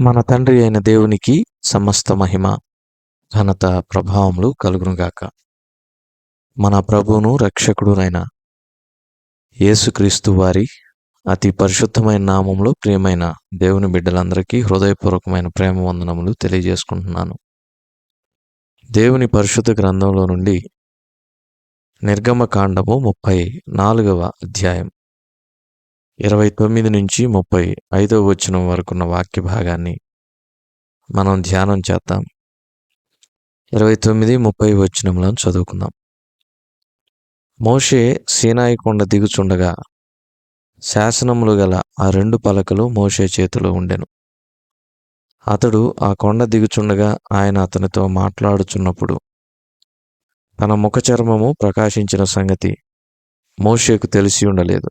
మన తండ్రి అయిన దేవునికి సమస్త మహిమ ఘనత ప్రభావములు కలుగునుగాక. మన ప్రభువును రక్షకుడునైన యేసుక్రీస్తు వారి అతి పరిశుద్ధమైన నామంలో ప్రియమైన దేవుని బిడ్డలందరికీ హృదయపూర్వకమైన ప్రేమ వందనములు తెలియజేసుకుంటున్నాను. దేవుని పరిశుద్ధ గ్రంథంలో నుండి నిర్గమకాండము 34వ అధ్యాయం 29 నుంచి 35వ వచనం వరకున్న వాక్య భాగాన్ని మనం ధ్యానం చేద్దాం. 29, 30 వచనములను చదువుకుందాం. మోషే సీనాయి కొండ దిగుచుండగా శాసనములు గల ఆ 2 పలకలు మోషే చేతిలో ఉండెను. అతడు ఆ కొండ దిగుచుండగా ఆయన అతనితో మాట్లాడుచున్నప్పుడు తన ముఖచర్మము ప్రకాశించిన సంగతి మోషేకు తెలిసి ఉండలేదు.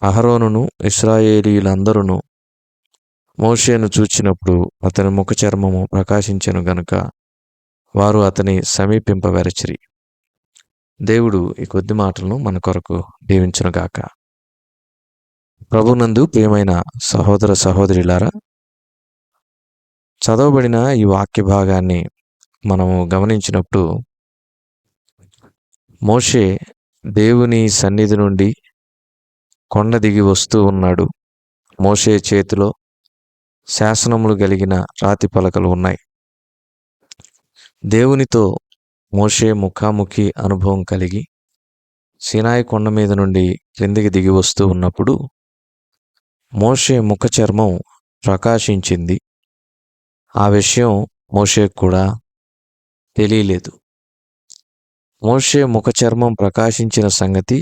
అహరోనును ఇశ్రాయేలీయులందరూ మోషేను చూచినప్పుడు అతని ముఖచర్మము ప్రకాశించెను గనుక వారు అతని సమీపింపవెరచిరి. దేవుడు ఈ కొద్ది మాటలను మన కొరకు దీవించునుగాక. ప్రభునందు ప్రియమైన సహోదర సహోదరులారా, చదవబడిన ఈ వాక్య భాగాన్ని మనము గమనించినప్పుడు మోషే దేవుని సన్నిధి నుండి కొండ దిగి వస్తూ ఉన్నాడు. మోషే చేతిలో శాసనములు కలిగిన రాతి పలకలు ఉన్నాయి. దేవునితో మోషే ముఖాముఖి అనుభవం కలిగి సీనాయి కొండ మీద నుండి క్రిందికి దిగి వస్తూ ఉన్నప్పుడు మోషే ముఖ చర్మం ప్రకాశించింది. ఆ విషయం మోషేకు కూడా తెలియలేదు. మోషే ముఖ చర్మం ప్రకాశించిన సంగతి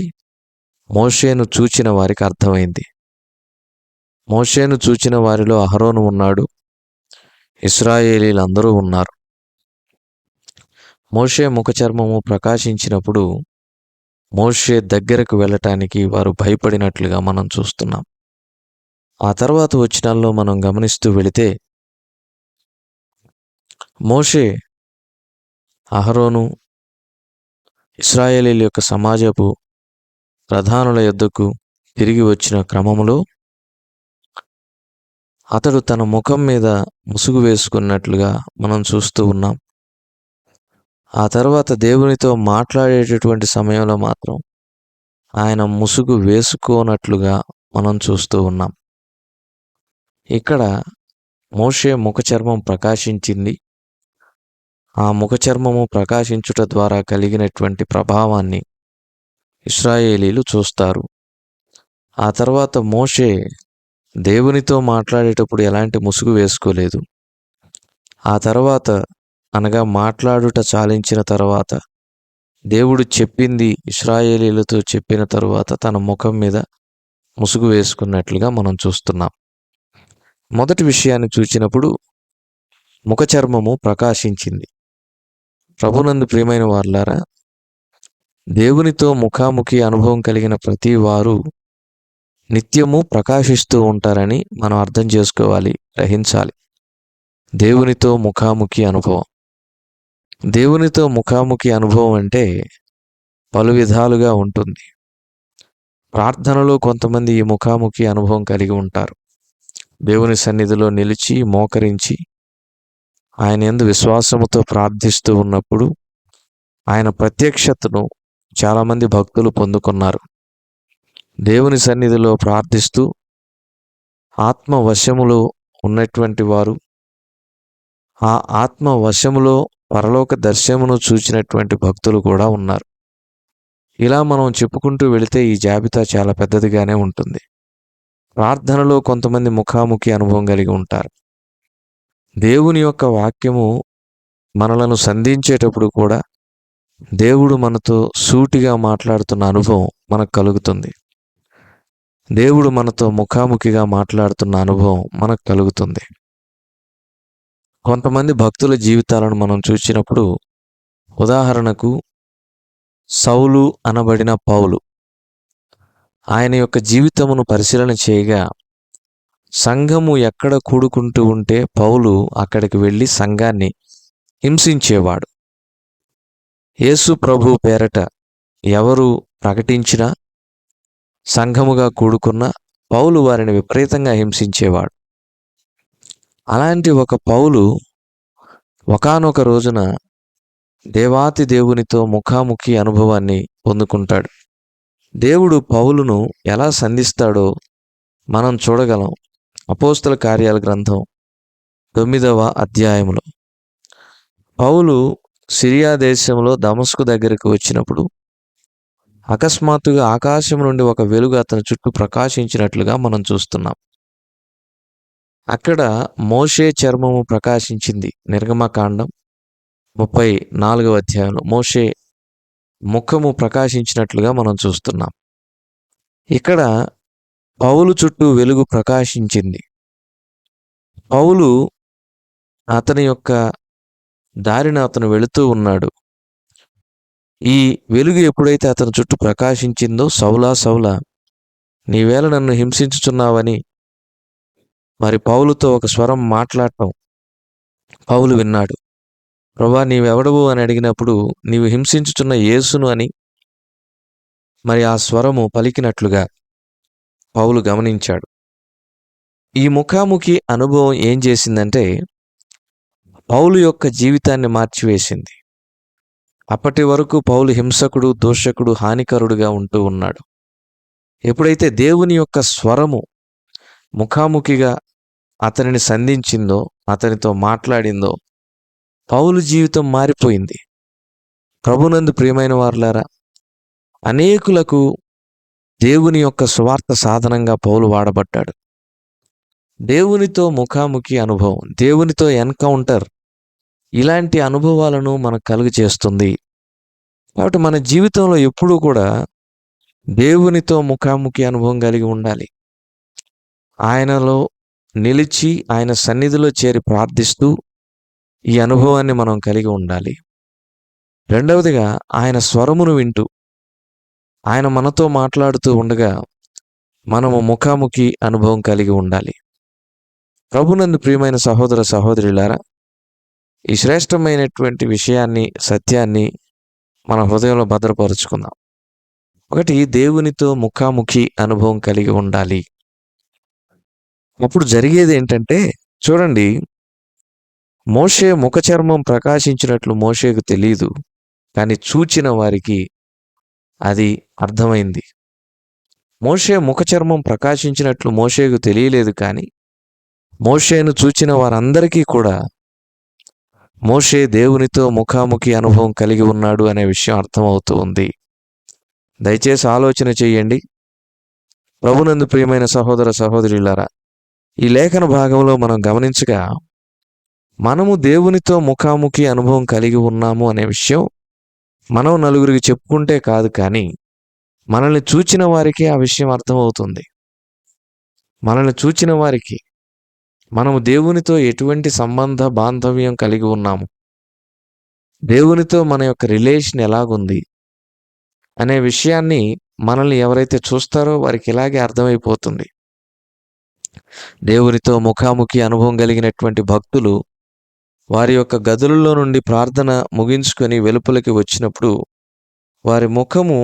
మోషేను చూచిన వారికి అర్థమైంది. మోషేను చూచిన వారిలో అహరోను ఉన్నాడు, ఇశ్రాయేలీలందరూ ఉన్నారు. మోషే ముఖ చర్మము ప్రకాశించినప్పుడు మోషే దగ్గరకు వెళ్ళటానికి వారు భయపడినట్లుగా మనం చూస్తున్నాం. ఆ తర్వాత వచనాల్లో మనం గమనిస్తూ వెళితే మోషే అహరోను ఇశ్రాయేలీల యొక్క సమాజపు ప్రధానుల యొద్దకు తిరిగి వచ్చిన క్రమములో అతడు తన ముఖం మీద ముసుగు వేసుకున్నట్లుగా మనం చూస్తూ ఉన్నాం. ఆ తర్వాత దేవునితో మాట్లాడేటటువంటి సమయంలో మాత్రం ఆయన ముసుగు వేసుకోనట్లుగా మనం చూస్తూ ఉన్నాం. ఇక్కడ మోషే ముఖ చర్మం ప్రకాశించింది. ఆ ముఖ చర్మము ప్రకాశించుట ద్వారా కలిగినటువంటి ప్రభావాన్ని ఇశ్రాయేలీలు చూస్తారు. ఆ తర్వాత మోషే దేవునితో మాట్లాడేటప్పుడు ఎలాంటి ముసుగు వేసుకోలేదు. ఆ తర్వాత అనగా మాట్లాడుట చాలించిన తర్వాత దేవుడు చెప్పింది ఇశ్రాయేలీలతో చెప్పిన తరువాత తన ముఖం మీద ముసుగు వేసుకున్నట్లుగా మనం చూస్తున్నాం. మొదటి విషయాన్ని చూచినప్పుడు ముఖ చర్మము ప్రకాశించింది. ప్రభునందు ప్రియమైన వారులారా, దేవునితో ముఖాముఖి అనుభవం కలిగిన ప్రతి వారు నిత్యము ప్రకాశిస్తూ ఉంటారని మనం అర్థం చేసుకోవాలి, గ్రహించాలి. దేవునితో ముఖాముఖి అనుభవం, దేవునితో ముఖాముఖి అనుభవం అంటే పలు విధాలుగా ఉంటుంది. ప్రార్థనలో కొంతమంది ఈ ముఖాముఖి అనుభవం కలిగి ఉంటారు. దేవుని సన్నిధిలో నిలిచి మోకరించి ఆయన యందు విశ్వాసముతో ప్రార్థిస్తూ ఉన్నప్పుడు ఆయన ప్రత్యక్షతను చాలామంది భక్తులు పొందుకున్నారు. దేవుని సన్నిధిలో ప్రార్థిస్తూ ఆత్మ వశములో ఉన్నటువంటి వారు ఆ ఆత్మ వశములో పరలోక దర్శనమును చూచినటువంటి భక్తులు కూడా ఉన్నారు. ఇలా మనం చెప్పుకుంటూ వెళితే ఈ జాబితా చాలా పెద్దదిగానే ఉంటుంది. ప్రార్థనలో కొంతమంది ముఖాముఖి అనుభవం కలిగి ఉంటారు. దేవుని యొక్క వాక్యము మనలను సంధించేటప్పుడు కూడా దేవుడు మనతో సూటిగా మాట్లాడుతున్న అనుభవం మనకు కలుగుతుంది. దేవుడు మనతో ముఖాముఖిగా మాట్లాడుతున్న అనుభవం మనకు కలుగుతుంది. కొంతమంది భక్తుల జీవితాలను మనం చూసినప్పుడు, ఉదాహరణకు సౌలు అనబడిన పౌలు, ఆయన యొక్క జీవితమును పరిశీలన చేయగా సంఘము ఎక్కడ కూడుకుంటూ ఉంటే పౌలు అక్కడికి వెళ్ళి సంఘాన్ని హింసించేవాడు. యేసు ప్రభు పేరట ఎవరు ప్రకటించినా సంఘముగా కూడుకున్న పౌలు వారిని విపరీతంగా హింసించేవాడు. అలాంటి ఒక పౌలు ఒకానొక రోజున దేవాతి దేవునితో ముఖాముఖి అనుభవాన్ని పొందుకుంటాడు. దేవుడు పౌలును ఎలా సంధిస్తాడో మనం చూడగలం. అపోస్తల కార్యాల గ్రంథం 9వ అధ్యాయంలో పౌలు సిరియా దేశంలో దమస్కు దగ్గరికి వచ్చినప్పుడు అకస్మాత్తుగా ఆకాశం నుండి ఒక వెలుగు అతని చుట్టూ ప్రకాశించినట్లుగా మనం చూస్తున్నాం. అక్కడ మోషే చర్మము ప్రకాశించింది. నిర్గమకాండం 34వ అధ్యాయంలో మోషే ముఖము ప్రకాశించినట్లుగా మనం చూస్తున్నాం. ఇక్కడ పౌలు చుట్టూ వెలుగు ప్రకాశించింది. పౌలు అతని యొక్క దారిన అతను వెళుతూ ఉన్నాడు. ఈ వెలుగు ఎప్పుడైతే అతని చుట్టూ ప్రకాశించిందో, సౌలా సౌలా నీవేళ నన్ను హింసించుచున్నావని మరి పౌలుతో ఒక స్వరం మాట్లాడటం పౌలు విన్నాడు. ప్రభువా నీవెవడవు అని అడిగినప్పుడు నీవు హింసించుచున్న యేసును అని మరి ఆ స్వరము పలికినట్లుగా పౌలు గమనించాడు. ఈ ముఖాముఖి అనుభవం ఏం చేసిందంటే పౌలు యొక్క జీవితాన్ని మార్చివేసింది. అప్పటి వరకు పౌలు హింసకుడు, దూషకుడు, హానికరుడుగా ఉంటూ ఉన్నాడు. ఎప్పుడైతే దేవుని యొక్క స్వరము ముఖాముఖిగా అతనిని సంధించిందో, అతనితో మాట్లాడిందో, పౌలు జీవితం మారిపోయింది. ప్రభునందు ప్రియమైన వారులారా, అనేకులకు దేవుని యొక్క సువార్త సాధనంగా పౌలు వాడబడ్డాడు. దేవునితో ముఖాముఖి అనుభవం, దేవునితో ఎన్కౌంటర్, ఇలాంటి అనుభవాలను మనకు కలుగు చేస్తుంది. కాబట్టి మన జీవితంలో ఎప్పుడూ కూడా దేవునితో ముఖాముఖి అనుభవం కలిగి ఉండాలి. ఆయనలో నిలిచి ఆయన సన్నిధిలో చేరి ప్రార్థిస్తూ ఈ అనుభవాన్ని మనం కలిగి ఉండాలి. రెండవదిగా ఆయన స్వరమును వింటూ ఆయన మనతో మాట్లాడుతూ ఉండగా మనము ముఖాముఖి అనుభవం కలిగి ఉండాలి. ప్రభునందు ప్రియమైన సహోదర సహోదరులారా, ఈ శ్రేష్టమైనటువంటి విషయాన్ని, సత్యాన్ని మన హృదయంలో భద్రపరుచుకుందాం. ఒకటి, దేవునితో ముఖాముఖి అనుభవం కలిగి ఉండాలి. అప్పుడు జరిగేది ఏంటంటే, చూడండి, మోషే ముఖ చర్మం ప్రకాశించినట్లు మోషేకు తెలియదు, కానీ చూచిన వారికి అది అర్థమైంది. మోషే ముఖ చర్మం ప్రకాశించినట్లు మోషేకు తెలియలేదు, కానీ మోషేను చూచిన వారందరికీ కూడా మోషే దేవునితో ముఖాముఖి అనుభవం కలిగి ఉన్నాడు అనే విషయం అర్థమవుతూ ఉంది. దయచేసి ఆలోచన చేయండి. ప్రభునందు ప్రియమైన సహోదర సహోదరులారా, ఈ లేఖన భాగంలో మనం గమనించగా మనము దేవునితో ముఖాముఖి అనుభవం కలిగి ఉన్నాము అనే విషయం మనం నలుగురికి చెప్పుకుంటే కాదు, కానీ మనల్ని చూచిన వారికి ఆ విషయం అర్థమవుతుంది. మనల్ని చూచిన వారికి మనము దేవునితో ఎటువంటి సంబంధ బాంధవ్యం కలిగి ఉన్నాము, దేవునితో మన యొక్క రిలేషన్ ఎలాగుంది అనే విషయాన్ని మనల్ని ఎవరైతే చూస్తారో వారికి ఇలాగే అర్థమైపోతుంది. దేవునితో ముఖాముఖి అనుభవం కలిగినటువంటి భక్తులు వారి యొక్క గదులలో నుండి ప్రార్థన ముగించుకొని వెలుపలికి వచ్చినప్పుడు వారి ముఖము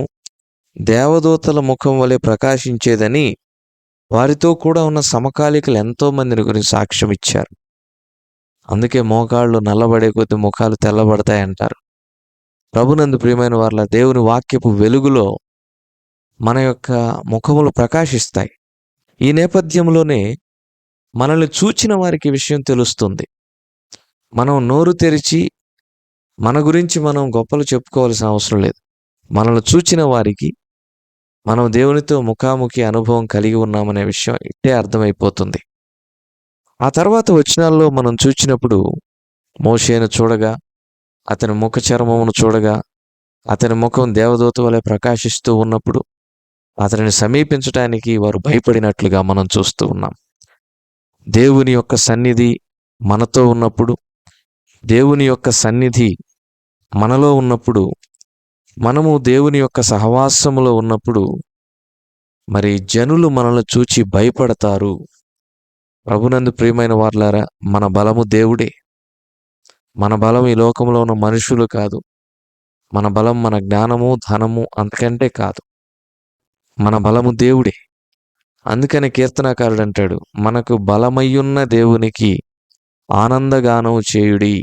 దేవదూతల ముఖం వలె ప్రకాశించేదని వారితో కూడా ఉన్న సమకాలికులు ఎంతోమందిని గురించి సాక్ష్యం ఇచ్చారు. అందుకే మోకాళ్ళు నల్లబడే కొద్ది ముఖాలు తెల్లబడతాయంటారు. ప్రభునందు ప్రియమైన వార్ల, దేవుని వాక్యపు వెలుగులో మన యొక్క ముఖములు ప్రకాశిస్తాయి. ఈ నేపథ్యంలోనే మనల్ని చూచిన వారికి విషయం తెలుస్తుంది. మనం నోరు తెరిచి మన గురించి మనం గొప్పలు చెప్పుకోవాల్సిన అవసరం లేదు. మనల్ని చూచిన వారికి మనం దేవునితో ముఖాముఖి అనుభవం కలిగి ఉన్నామనే విషయం ఇట్టే అర్థమైపోతుంది. ఆ తర్వాత వచనాల్లో మనం చూచినప్పుడు మోషేను చూడగా, అతని ముఖ చర్మమును చూడగా, అతని ముఖం దేవదూత వలె ప్రకాశిస్తూ ఉన్నప్పుడు అతనిని సమీపించడానికి వారు భయపడినట్లుగా మనం చూస్తూ ఉన్నాం. దేవుని యొక్క సన్నిధి మనతో ఉన్నప్పుడు, దేవుని యొక్క సన్నిధి మనలో ఉన్నప్పుడు, మనము దేవుని యొక్క సహవాసములో ఉన్నప్పుడు మరి జనులు మనల్ని చూచి భయపడతారు. ప్రభునందు ప్రియమైన వార్లారా, మన బలము దేవుడే. మన బలం ఈ లోకంలో ఉన్న మనుషులు కాదు. మన బలం మన జ్ఞానము, ధనము అంతకంటే కాదు. మన బలము దేవుడే. అందుకని కీర్తనాకారుడు అంటాడు, మనకు బలమయ్యున్న దేవునికి ఆనందగానం చేయుడి.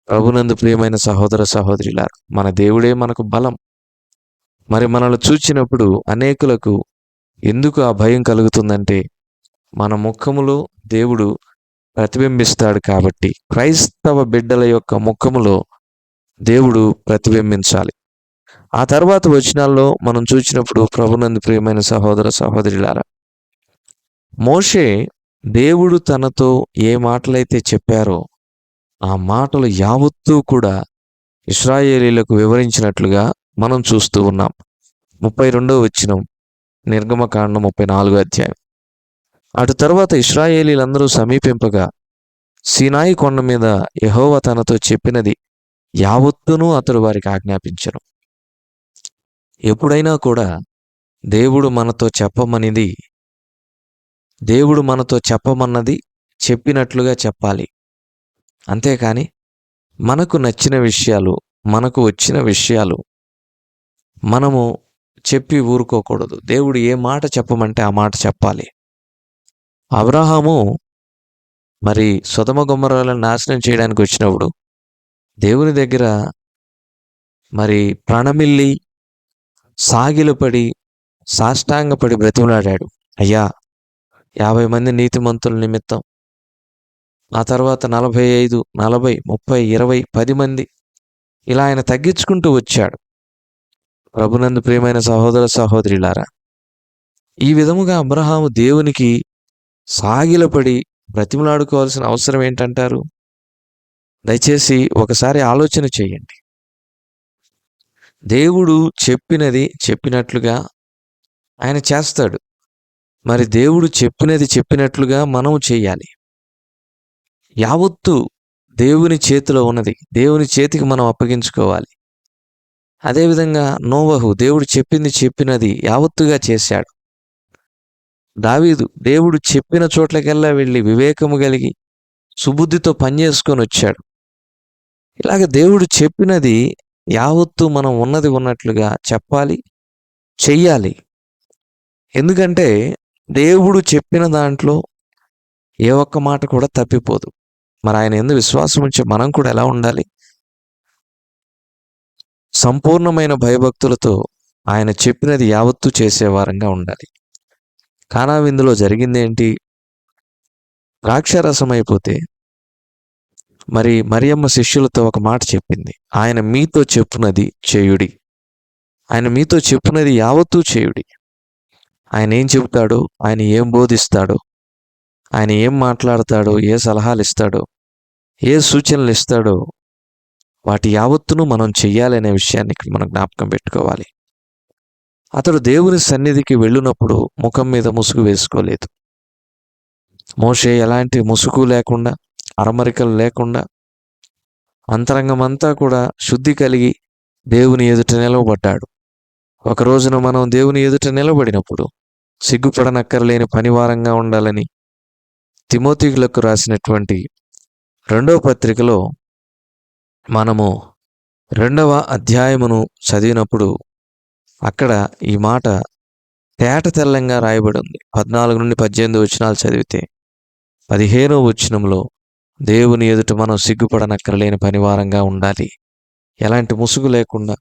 ప్రభునందు ప్రియమైన సహోదర సహోదరులారా, మన దేవుడే మనకు బలం. మరి మనల్ని చూచినప్పుడు అనేకులకు ఎందుకు ఆ భయం కలుగుతుందంటే, మన ముఖములో దేవుడు ప్రతిబింబిస్తాడు కాబట్టి. క్రైస్తవ బిడ్డల యొక్క ముఖములో దేవుడు ప్రతిబింబించాలి. ఆ తర్వాత వచనాల్లో మనం చూసినప్పుడు ప్రభునందు ప్రియమైన సహోదర సహోదరులారా, మోషే దేవుడు తనతో ఏ మాటలైతే చెప్పారో ఆ మాటలు యావత్తూ కూడా ఇశ్రాయేలీయులకు వివరించినట్లుగా మనం చూస్తూ ఉన్నాం. 32వ వచనం, నిర్గమకాండం 34వ అధ్యాయం. అటు తర్వాత ఇశ్రాయేలీయులందరూ సమీపింపగా సీనాయి కొండ మీద యెహోవా తనతో చెప్పినది యావత్తును అతడు వారికి ఆజ్ఞాపించెను. ఎప్పుడైనా కూడా దేవుడు మనతో చెప్పమన్నది చెప్పినట్లుగా చెప్పాలి. అంతేకాని మనకు నచ్చిన విషయాలు, మనకు వచ్చిన విషయాలు మనము చెప్పి ఊరుకోకూడదు. దేవుడు ఏ మాట చెప్పమంటే ఆ మాట చెప్పాలి. అబ్రహాము మరి సొదొమ గొమొర్రాలను నాశనం చేయడానికి వచ్చినప్పుడు దేవుని దగ్గర మరి ప్రణమిల్లి సాగిలపడి సాష్టాంగపడి బ్రతిమలాడాడు. అయ్యా, 50 మంది నీతిమంతుల నిమిత్తం, ఆ తర్వాత 45, 40, 30, 20, 10 మంది, ఇలా ఆయన తగ్గించుకుంటూ వచ్చాడు. ప్రభునందు ప్రియమైన సహోదర సహోదరులారా, ఈ విధముగా అబ్రహాము దేవునికి సాగిలపడి బ్రతిమలాడుకోవాల్సిన అవసరం ఏంటంటారు? దయచేసి ఒకసారి ఆలోచన చేయండి. దేవుడు చెప్పినది చెప్పినట్లుగా ఆయన చేస్తాడు. మరి దేవుడు చెప్పినది చెప్పినట్లుగా మనం చేయాలి. యావత్తు దేవుని చేతిలో ఉన్నది దేవుని చేతికి మనం అప్పగించుకోవాలి. అదేవిధంగా నోవహు దేవుడు చెప్పింది చెప్పినది యావత్తుగా చేశాడు. దావీదు దేవుడు చెప్పిన చోట్లకెల్లా వెళ్ళి వివేకము కలిగి సుబుద్ధితో పనిచేసుకొని వచ్చాడు. ఇలాగ దేవుడు చెప్పినది యావత్తు మనం ఉన్నది ఉన్నట్లుగా చెప్పాలి, చెయ్యాలి. ఎందుకంటే దేవుడు చెప్పిన దాంట్లో ఏ ఒక్క మాట కూడా తప్పిపోదు. మరి ఆయన యందు విశ్వాసం ఉంచి మనం కూడా ఎలా ఉండాలి? సంపూర్ణమైన భయభక్తులతో ఆయన చెప్పినది యావత్తు చేసేవారంగా ఉండాలి. కానా విందులో జరిగిందేంటి? ద్రాక్షారసం అయిపోతే మరి మరియమ్మ శిష్యులతో ఒక మాట చెప్పింది, ఆయన మీతో చెప్పునది చేయుడి. ఆయన మీతో చెప్పునది యావత్తూ చేయుడి. ఆయన ఏం చెబుతాడో, ఆయన ఏం బోధిస్తాడో, ఆయన ఏం మాట్లాడతాడో, ఏ సలహాలు ఇస్తాడో, ఏ సూచనలు ఇస్తాడో, వాటి యావత్తును మనం చెయ్యాలనే విషయాన్ని ఇక్కడ మనం జ్ఞాపకం పెట్టుకోవాలి. అతడు దేవుని సన్నిధికి వెళ్ళినప్పుడు ముఖం మీద ముసుగు వేసుకోలేదు. మోషే ఎలాంటి ముసుగు లేకుండా, అరమరికలు లేకుండా, అంతరంగమంతా కూడా శుద్ధి కలిగి దేవుని ఎదుట నిలవబడ్డాడు. ఒక రోజున మనం దేవుని ఎదుట నిలబడినప్పుడు సిగ్గుపడనక్కర్లేని పనివారంగా ఉండాలని తిమోతిలకు రాసినటువంటి 2వ పత్రికలో మనము 2వ అధ్యాయమును చదివినప్పుడు అక్కడ ఈ మాట తేట తెల్లంగా రాయబడి ఉంది. 14 నుండి 18 వచనాలు చదివితే 15వ వచనంలో దేవుని ఎదుట మనం సిగ్గుపడనక్కర్లేని పనివారంగా ఉండాలి. ఎలాంటి ముసుగు లేకుండా,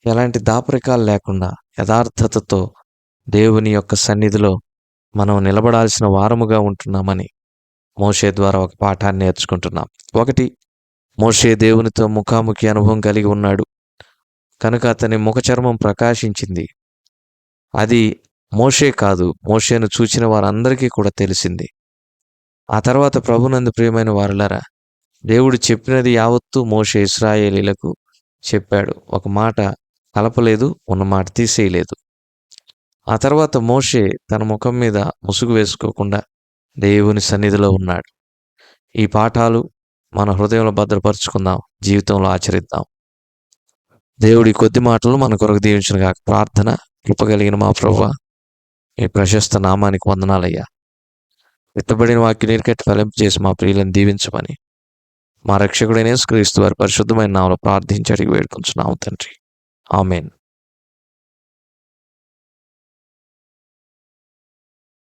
ఎలాంటి దాపరికాలు లేకుండా యథార్థతతో దేవుని యొక్క సన్నిధిలో మనం నిలబడాల్సిన వారముగా ఉంటున్నామని మోషే ద్వారా ఒక పాఠాన్ని నేర్చుకుంటున్నాం. 1, మోషే దేవునితో ముఖాముఖి అనుభవం కలిగి ఉన్నాడు కనుక అతని ముఖ చర్మం ప్రకాశించింది. అది మోషే కాదు, మోషేను చూచిన వారందరికీ కూడా తెలిసింది. ఆ తర్వాత ప్రభునందు ప్రియమైన వారలారా, దేవుడు చెప్పినది యావత్తూ మోషే ఇశ్రాయేలీలకు చెప్పాడు. ఒక మాట కలపలేదు, ఉన్న మాట తీసేయలేదు. ఆ తర్వాత మోషే తన ముఖం మీద ముసుగు వేసుకోకుండా దేవుని సన్నిధిలో ఉన్నాడు. ఈ పాఠాలు మన హృదయంలో భద్రపరుచుకుందాం, జీవితంలో ఆచరిద్దాం. దేవుడి కొద్ది మాటలు మన కొరకు దీవించునుగాక. ప్రార్థన. కృపగలిగిన మా ప్రభువా, మీ ప్రశస్త నామానికి వందనాలయ్యా. విత్తబడిన వాక్యం నీరుకట్టి ఫలింపు చేసి మా ప్రియులను దీవించమని మా రక్షకుడైన యేసుక్రీస్తు వారి పరిశుద్ధమైన నామములో ప్రార్థించి అడిగి వేడుకొంచున్నాము తండ్రి. ఆమేన్.